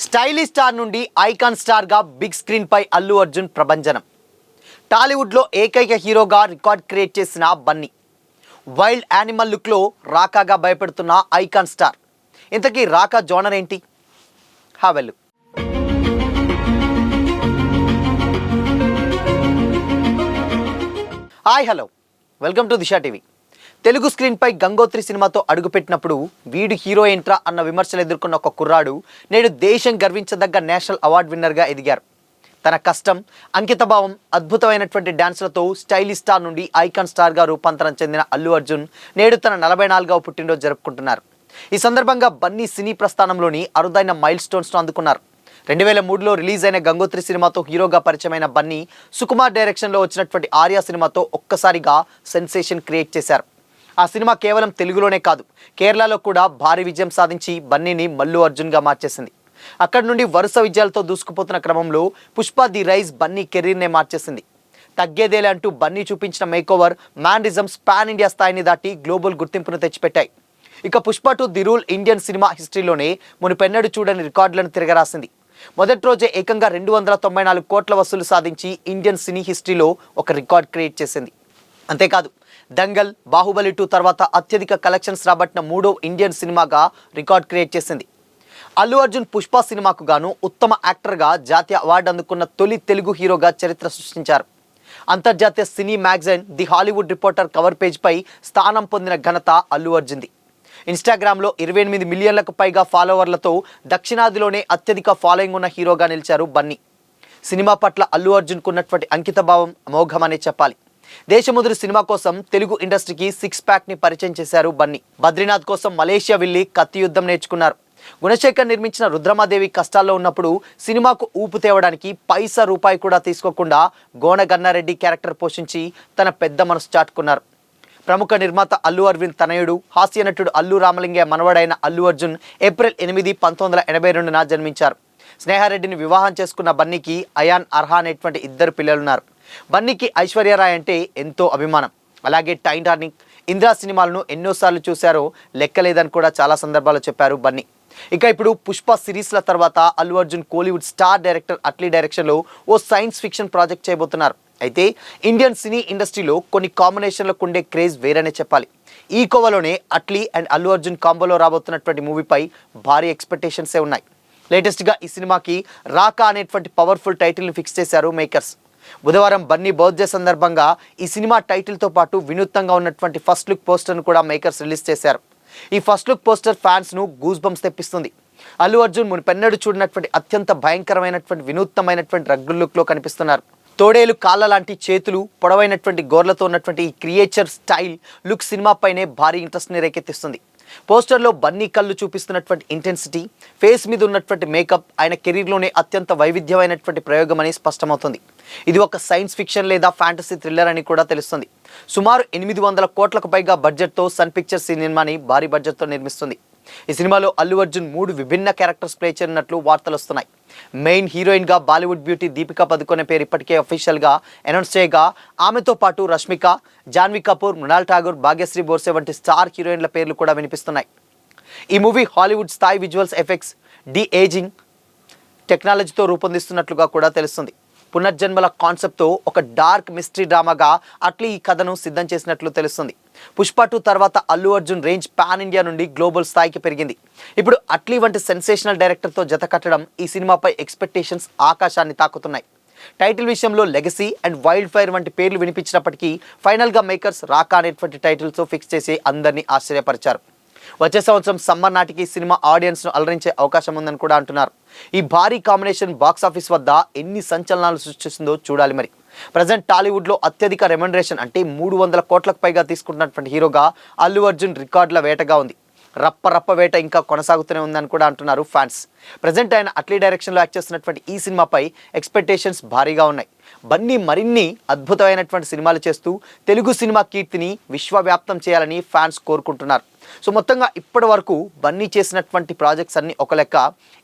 Stylish star నుండి icon స్టార్గా big స్క్రీన్పై అల్లు అర్జున్ ప్రభంజనం. టాలీవుడ్లో ఏకైక హీరోగా రికార్డ్ క్రియేట్ చేసిన బన్నీ వైల్డ్ యానిమల్ లుక్లో రాకాగా భయపెడుతున్న ఐకాన్ స్టార్. ఇంతకీ రాకా జోనర్ ఏంటి? వెళ్ళు. Hi, hello, welcome to Disha TV. Telugu స్క్రీన్పై గంగోత్రి సినిమాతో అడుగుపెట్టినప్పుడు వీడు హీరో ఏంట్రా అన్న విమర్శలు ఎదుర్కొన్న ఒక కుర్రాడు నేడు దేశం గర్వించదగ్గ నేషనల్ అవార్డు విన్నర్గా ఎదిగారు. తన కష్టం, అంకితభావం, అద్భుతమైనటువంటి డ్యాన్స్లతో స్టైలిష్ స్టార్ నుండి ఐకాన్ స్టార్గా రూపాంతరం చెందిన అల్లు అర్జున్ నేడు తన 44వ పుట్టినరోజు జరుపుకుంటున్నారు. ఈ సందర్భంగా బన్నీ సినీ ప్రస్థానంలోని అరుదైన మైల్ స్టోన్స్ను అందుకున్నారు. 2003లో రిలీజ్ అయిన గంగోత్రి సినిమాతో హీరోగా పరిచయమైన బన్నీ సుకుమార్ డైరెక్షన్లో వచ్చినటువంటి ఆర్యా సినిమాతో ఒక్కసారిగా సెన్సేషన్ క్రియేట్ చేశారు. ఆ సినిమా కేవలం తెలుగులోనే కాదు, కేరళలో కూడా భారీ విజయం సాధించి బన్నీని మల్లు అర్జున్గా మార్చేసింది. అక్కడి నుండి వరుస విజయాలతో దూసుకుపోతున్న క్రమంలో పుష్ప ది రైజ్ బన్నీ కెరీర్నే మార్చేసింది. తగ్గేదేలే అంటూ బన్నీ చూపించిన మేకోవర్, మ్యానరిజమ్స్ పాన్ ఇండియా స్థాయిని దాటి గ్లోబల్ గుర్తింపును తెచ్చిపెట్టాయి. ఇక Pushpa 2 the rule Indian cinema హిస్టరీలోనే మునుపెన్నడూ చూడని రికార్డులను తిరగరాసింది. మొదటి రోజే ఏకంగా 294 కోట్ల వసూలు సాధించి ఇండియన్ సినీ హిస్టరీలో ఒక రికార్డ్ క్రియేట్ చేసింది. అంతేకాదు, దంగల్, బాహుబలి 2 తర్వాత అత్యధిక కలెక్షన్స్ రాబట్టిన 3వ ఇండియన్ సినిమాగా రికార్డ్ క్రియేట్ చేసింది. అల్లు అర్జున్ పుష్ప సినిమాకు గాను ఉత్తమ యాక్టర్గా జాతీయ అవార్డు అందుకున్న తొలి తెలుగు హీరోగా చరిత్ర సృష్టించారు. అంతర్జాతీయ సినీ magazine the Hollywood Reporter cover పేజ్పై స్థానం పొందిన ఘనత అల్లు అర్జున్ది. ఇన్స్టాగ్రామ్లో 28 మిలియన్లకు పైగా ఫాలోవర్లతో దక్షిణాదిలోనే అత్యధిక ఫాలోయింగ్ ఉన్న హీరోగా నిలిచారు బన్నీ. సినిమా పట్ల అల్లు అర్జున్కు ఉన్నటువంటి అంకితభావం అమోఘమనే చెప్పాలి. దేశముదురు సినిమా కోసం తెలుగు ఇండస్ట్రీకి 6 ప్యాక్ని పరిచయం చేశారు బన్నీ. బద్రీనాథ్ కోసం మలేషియా వెళ్లి కత్తి యుద్ధం నేర్చుకున్నారు. గుణశేఖర్ నిర్మించిన రుద్రమాదేవి కష్టాల్లో ఉన్నప్పుడు సినిమాకు ఊపు తేవడానికి పైసా రూపాయి కూడా తీసుకోకుండా గోన గన్నారెడ్డి క్యారెక్టర్ పోషించి తన పెద్ద మనసు చాటుకున్నారు. ప్రముఖ నిర్మాత అల్లు అరవింద్ తనయుడు, హాస్య నటుడు అల్లు రామలింగయ్య మనవడైన అల్లు అర్జున్ ఏప్రిల్ 8, 1982న జన్మించారు. స్నేహారెడ్డిని వివాహం చేసుకున్న బన్నీకి అయాన్, అర్హా అనేటువంటి 2 పిల్లలున్నారు. బన్నీకి ఐశ్వర్యరాయ్ అంటే ఎంతో అభిమానం. అలాగే టైటానిక్, ఇంద్రా సినిమాలను ఎన్నోసార్లు చూశారో లెక్కలేదని కూడా చాలా సందర్భాల్లో చెప్పారు బన్నీ. ఇక ఇప్పుడు పుష్ప సిరీస్ల తర్వాత అల్లు అర్జున్ కోలీవుడ్ స్టార్ డైరెక్టర్ అట్లీ డైరెక్షన్లో ఓ సైన్స్ ఫిక్షన్ ప్రాజెక్ట్ చేయబోతున్నారు. అయితే ఇండియన్ సినీ ఇండస్ట్రీలో కొన్ని కాంబినేషన్లకు ఉండే క్రేజ్ వేరనే చెప్పాలి. ఈ కోవలోనే అట్లీ అండ్ అల్లు అర్జున్ కాంబోలో రాబోతున్నటువంటి మూవీపై భారీ ఎక్స్పెక్టేషన్సే ఉన్నాయి. లేటెస్ట్గా ఈ సినిమాకి రాకా అనేటువంటి పవర్ఫుల్ టైటిల్ని ఫిక్స్ చేశారు మేకర్స్. బుధవారం బన్నీ బర్త్డే సందర్భంగా ఈ సినిమా టైటిల్తో పాటు వినూత్నంగా ఉన్నటువంటి ఫస్ట్ లుక్ పోస్టర్ను కూడా మేకర్స్ రిలీజ్ చేశారు. ఈ ఫస్ట్ లుక్ పోస్టర్ ఫ్యాన్స్ను గూస్ బంప్స్ తెప్పిస్తుంది. అల్లు అర్జున్ మునుపెన్నడూ చూడనటువంటి అత్యంత భయంకరమైనటువంటి వినూత్నమైనటువంటి రగ్గుల్ లుక్లో కనిపిస్తున్నారు. తోడేలు కాళ్ళ లాంటి చేతులు, పొడవైనటువంటి గోర్లతో ఉన్నటువంటి ఈ క్రియేచర్ స్టైల్ లుక్ సినిమాపైనే భారీ ఇంట్రెస్ట్ని రేకెత్తిస్తుంది. పోస్టర్లో బన్నీ కళ్ళు చూపిస్తున్నటువంటి ఇంటెన్సిటీ, ఫేస్ మీద ఉన్నటువంటి మేకప్ ఆయన కెరీర్లోనే అత్యంత వైవిధ్యమైనటువంటి ప్రయోగం అని స్పష్టమవుతుంది. ఇది ఒక సైన్స్ ఫిక్షన్ లేదా ఫ్యాంటసీ థ్రిల్లర్ అని కూడా తెలుస్తుంది. సుమారు 800 కోట్లకు పైగా బడ్జెట్తో సన్ పిక్చర్స్ ఈ సినిమాని భారీ బడ్జెట్తో నిర్మిస్తుంది. ఈ సినిమాలో అల్లు అర్జున్ 3 విభిన్న క్యారెక్టర్స్ ప్లే చేయనున్నట్లు వార్తలు వస్తున్నాయి. మెయిన్ హీరోయిన్గా బాలీవుడ్ బ్యూటీ దీపికా పదుకొనే పేరు ఇప్పటికే అఫీషియల్గా అనౌన్స్ చేయగా, ఆమెతో పాటు రష్మిక, జాన్వీ కపూర్, మృణాల్ ఠాగూర్, భాగ్యశ్రీ బోర్సే వంటి స్టార్ హీరోయిన్ల పేర్లు కూడా వినిపిస్తున్నాయి. ఈ మూవీ హాలీవుడ్ స్థాయి విజువల్స్ ఎఫెక్ట్స్, డి ఏజింగ్ టెక్నాలజీతో రూపొందిస్తున్నట్లుగా కూడా తెలుస్తుంది. పునర్జన్మల కాన్సెప్ట్తో ఒక డార్క్ మిస్టరీ డ్రామాగా అట్లీ ఈ కథను సిద్ధం చేసినట్లు తెలుస్తుంది. పుష్ప 2 తర్వాత Allu Arjun range pan India నుండి గ్లోబల్ స్థాయికి పెరిగింది. ఇప్పుడు అట్లీ వంటి సెన్సేషనల్ డైరెక్టర్తో జత కట్టడం ఈ సినిమాపై ఎక్స్పెక్టేషన్స్ ఆకాశాన్ని తాకుతున్నాయి. టైటిల్ విషయంలో లెగసీ అండ్ వైల్డ్ ఫైర్ వంటి పేర్లు వినిపించినప్పటికీ ఫైనల్గా మేకర్స్ రాకా అనేటువంటి టైటిల్తో ఫిక్స్ చేసి అందరినీ ఆశ్చర్యపరిచారు. వచ్చే సంవత్సరం సమ్మర్ నాటికి సినిమా ఆడియన్స్ను అలరించే అవకాశం ఉందని కూడా అంటున్నారు. ఈ భారీ కాంబినేషన్ బాక్సాఫీస్ వద్ద ఎన్ని సంచలనాలు సృష్టిస్తుందో చూడాలి. మరి ప్రజెంట్ టాలీవుడ్లో అత్యధిక రెమ్యునరేషన్ అంటే 300 కోట్లకు పైగా తీసుకుంటున్నటువంటి హీరోగా అల్లు అర్జున్ రికార్డుల వేటగా ఉంది. రప్ప వేట ఇంకా కొనసాగుతూనే ఉందని కూడా అంటున్నారు ఫ్యాన్స్. ప్రజెంట్ ఆయన అట్లీ డైరెక్షన్లో యాక్ట్ చేస్తున్నటువంటి ఈ సినిమాపై ఎక్స్పెక్టేషన్స్ భారీగా ఉన్నాయి. బన్నీ మరిన్ని అద్భుతమైనటువంటి సినిమాలు చేస్తూ తెలుగు సినిమా కీర్తిని విశ్వవ్యాప్తం చేయాలని ఫ్యాన్స్ కోరుకుంటున్నారు. సో మొత్తంగా ఇప్పటి వరకు బన్నీ చేసినటువంటి ప్రాజెక్ట్స్ అన్నీ ఒక లెక్క,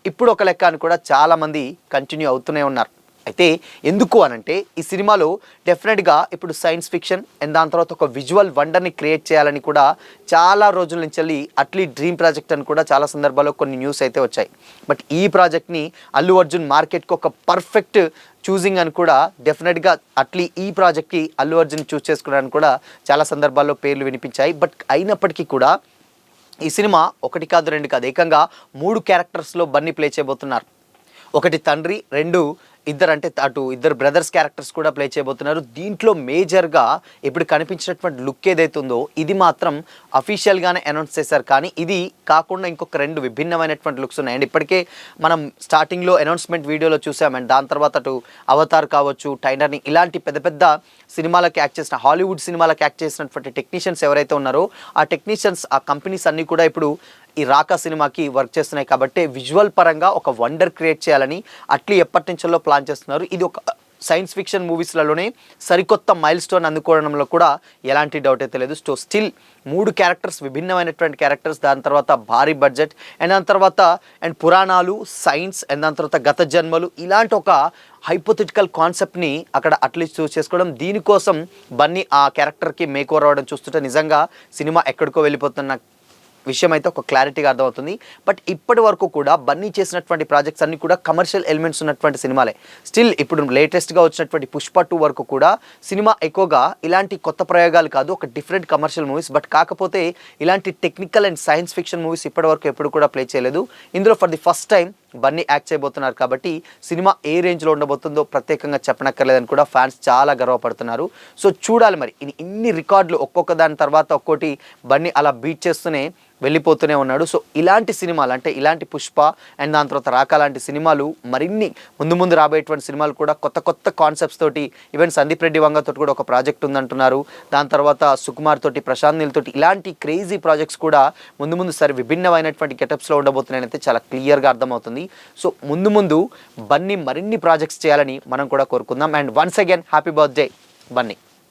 ఇప్పుడు ఒక లెక్క అని కూడా చాలామంది కంటిన్యూ అవుతూనే ఉన్నారు. అయితే ఎందుకు అనంటే ఈ సినిమాలో డెఫినెట్గా ఇప్పుడు సైన్స్ ఫిక్షన్ అండ్ దాని తర్వాత ఒక విజువల్ వండర్ని క్రియేట్ చేయాలని కూడా చాలా రోజుల నుంచి వెళ్ళి అట్లీ డ్రీమ్ ప్రాజెక్ట్ అని కూడా చాలా సందర్భాల్లో కొన్ని న్యూస్ అయితే వచ్చాయి. బట్ ఈ ప్రాజెక్ట్ని అల్లు అర్జున్ మార్కెట్కి ఒక పర్ఫెక్ట్ చూసింగ్ అని కూడా డెఫినెట్గా అట్లీ ఈ ప్రాజెక్ట్కి అల్లు అర్జున్ చూస్ చేసుకోవడానికి కూడా చాలా సందర్భాల్లో పేర్లు వినిపించాయి. బట్ అయినప్పటికీ కూడా ఈ సినిమా ఒకటి కాదు రెండు కాదు ఏకంగా 3 క్యారెక్టర్స్లో బన్నీ ప్లే చేయబోతున్నారు. ఒకటి తండ్రి, 2 ఇద్దరు బ్రదర్స్ క్యారెక్టర్స్ కూడా ప్లే చేయబోతున్నారు. దీంట్లో మేజర్గా ఇప్పుడు కనిపించినటువంటి లుక్ ఏదైతే ఉందో ఇది మాత్రం అఫీషియల్గానే అనౌన్స్ చేశారు. కానీ ఇది కాకుండా ఇంకొక 2 విభిన్నమైనటువంటి లుక్స్ ఉన్నాయి. అండ్ ఇప్పటికే మనం స్టార్టింగ్లో అనౌన్స్మెంట్ వీడియోలో చూసామండి. దాని తర్వాత అటు అవతార్ కావచ్చు, టైనర్ని ఇలాంటి పెద్ద పెద్ద సినిమాలకు యాక్ట్ చేసిన హాలీవుడ్ సినిమాలకు యాక్ట్ చేసినటువంటి టెక్నీషియన్స్ ఎవరైతే ఉన్నారో ఆ టెక్నీషియన్స్ ఆ కంపెనీస్ అన్నీ కూడా ఇప్పుడు ఈ రాకా సినిమాకి వర్క్ చేస్తున్నాయి. కాబట్టి విజువల్ పరంగా ఒక వండర్ క్రియేట్ చేయాలని అట్లీ ఎప్పటి నుంచో ప్లాన్ చేస్తున్నారు. ఇది ఒక సైన్స్ ఫిక్షన్ మూవీస్లలోనే సరికొత్త మైల్ స్టోన్ అందుకోవడంలో కూడా ఎలాంటి డౌట్ అయితే లేదు. స్టిల్ 3 క్యారెక్టర్స్, విభిన్నమైనటువంటి క్యారెక్టర్స్, దాని తర్వాత భారీ బడ్జెట్ అండ్ దాని తర్వాత పురాణాలు, సైన్స్ అండ్ దాని తర్వాత గత జన్మలు ఇలాంటి ఒక హైపోథెటికల్ కాన్సెప్ట్ని అక్కడ అట్లీస్ట్ చూస్ చేసుకోవడం. దీనికోసం బన్నీ ఆ క్యారెక్టర్కి మేక్ ఓవర్ అవ్వడం చూస్తుంటే నిజంగా సినిమా ఎక్కడికో వెళ్ళిపోతున్న విషయం అయితే ఒక క్లారిటీగా అర్థమవుతుంది. బట్ ఇప్పటి వరకు కూడా బన్నీ చేసినటువంటి ప్రాజెక్ట్స్ అన్నీ కూడా కమర్షియల్ ఎలిమెంట్స్ ఉన్నటువంటి సినిమాలే. స్టిల్ ఇప్పుడు లేటెస్ట్గా వచ్చినటువంటి పుష్ప 2 వరకు కూడా సినిమా ఎక్కువగా ఇలాంటి కొత్త ప్రయోగాలు కాదు, ఒక డిఫరెంట్ కమర్షియల్ మూవీస్. బట్ కాకపోతే ఇలాంటి technical and science fiction movies ఇప్పటి వరకు ఎప్పుడు కూడా ప్లే చేయలేదు. ఇందులో for the first time Bunny act చేయబోతున్నారు. కాబట్టి సినిమా ఏ రేంజ్లో ఉండబోతుందో ప్రత్యేకంగా చెప్పనక్కర్లేదని కూడా ఫ్యాన్స్ చాలా గర్వపడుతున్నారు. సో చూడాలి మరి ఇన్ని రికార్డులు ఒక్కొక్క దాని తర్వాత ఒక్కోటి బన్నీ అలా బీట్ చేస్తూనే వెళ్ళిపోతూనే ఉన్నాడు. సో ఇలాంటి సినిమాలు అంటే ఇలాంటి పుష్ప అండ్ దాని తర్వాత రాకా లాంటి సినిమాలు మరిన్ని ముందు రాబోయేటువంటి సినిమాలు కూడా కొత్త కాన్సెప్ట్స్ తోటి, ఈవెన్ సందీప్ రెడ్డి వంగ తోటి కూడా ఒక ప్రాజెక్ట్ ఉందంటున్నారు. దాని తర్వాత సుకుమార్ తోటి, ప్రశాంత్ నీల్ తోటి ఇలాంటి క్రేజీ ప్రాజెక్ట్స్ కూడా ముందు సరే విభిన్నమైనటువంటి గెటప్స్లో ఉండబోతున్నాయని అయితే చాలా క్లియర్గా అర్థమవుతుంది. సో ముందు బన్నీ మరిన్ని ప్రాజెక్ట్స్ చేయాలని మనం కూడా కోరుకుందాం. And once again happy birthday Bunny.